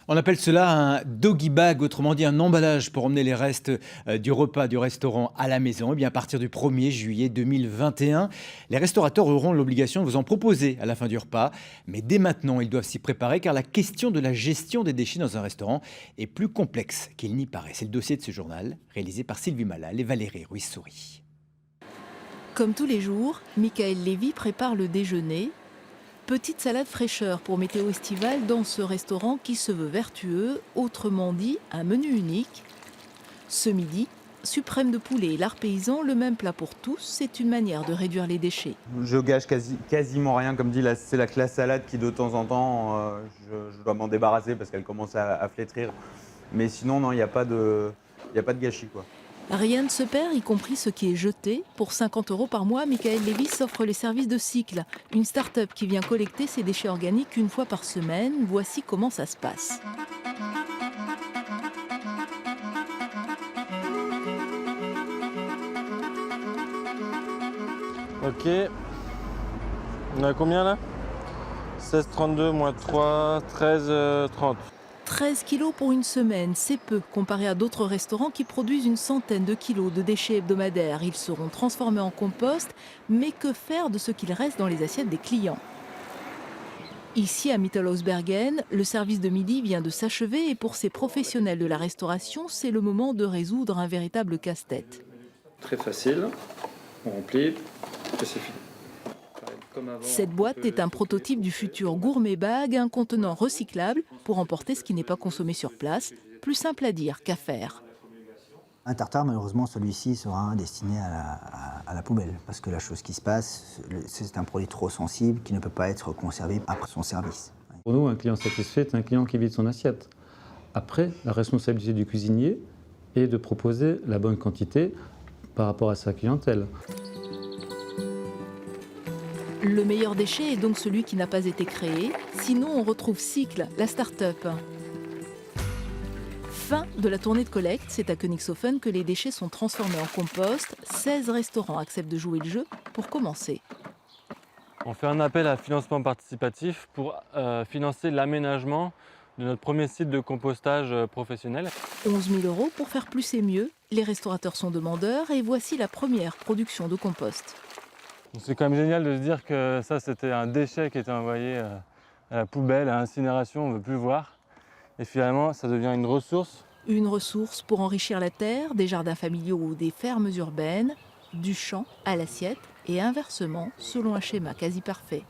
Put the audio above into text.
On appelle cela un doggy bag, autrement dit un emballage pour emmener les restes du repas du restaurant à la maison. Et bien, à partir du 1er juillet 2021, les restaurateurs auront l'obligation de vous en proposer à la fin du repas. Mais dès maintenant, ils doivent s'y préparer car la question de la gestion des déchets dans un restaurant est plus complexe qu'il n'y paraît. C'est le dossier de ce journal, réalisé par Sylvie Malal et Valérie Ruiz-Souris. Comme tous les jours, Michael Lévy prépare le déjeuner. Petite salade fraîcheur pour météo estivale dans ce restaurant qui se veut vertueux, autrement dit un menu unique. Ce midi, suprême de poulet et lard paysan, le même plat pour tous, c'est une manière de réduire les déchets. Je gâche quasiment rien, comme dit, c'est la salade qui de temps en temps, je dois m'en débarrasser parce qu'elle commence à flétrir. Mais sinon, non, il n'y a pas de gâchis, quoi. Rien ne se perd, y compris ce qui est jeté. Pour 50 € par mois, Michael Lévy s'offre les services de Cycle, une start-up qui vient collecter ses déchets organiques une fois par semaine. Voici comment ça se passe. Ok. On a combien là? 16,32 moins 3, 13,30. 13 kilos pour une semaine, c'est peu comparé à d'autres restaurants qui produisent une centaine de kilos de déchets hebdomadaires. Ils seront transformés en compost, mais que faire de ce qu'il reste dans les assiettes des clients? Ici à Mittelhausbergen, le service de midi vient de s'achever et pour ces professionnels de la restauration, c'est le moment de résoudre un véritable casse-tête. Très facile, on remplit et c'est fini. Cette boîte est un prototype du futur gourmet bag, un contenant recyclable pour emporter ce qui n'est pas consommé sur place. Plus simple à dire qu'à faire. Un tartare, malheureusement, celui-ci sera destiné à la poubelle. Parce que la chose qui se passe, c'est un produit trop sensible qui ne peut pas être conservé après son service. Pour nous, un client satisfait est un client qui vide son assiette. Après, la responsabilité du cuisinier est de proposer la bonne quantité par rapport à sa clientèle. Le meilleur déchet est donc celui qui n'a pas été créé. Sinon, on retrouve Cycle, la start-up. Fin de la tournée de collecte, c'est à Königshofen que les déchets sont transformés en compost. 16 restaurants acceptent de jouer le jeu pour commencer. On fait un appel à financement participatif pour financer l'aménagement de notre premier site de compostage professionnel. 11 000 € pour faire plus et mieux. Les restaurateurs sont demandeurs et voici la première production de compost. C'est quand même génial de se dire que ça c'était un déchet qui était envoyé à la poubelle, à l'incinération, on ne veut plus voir. Et finalement ça devient une ressource. Une ressource pour enrichir la terre, des jardins familiaux ou des fermes urbaines, du champ à l'assiette et inversement selon un schéma quasi parfait.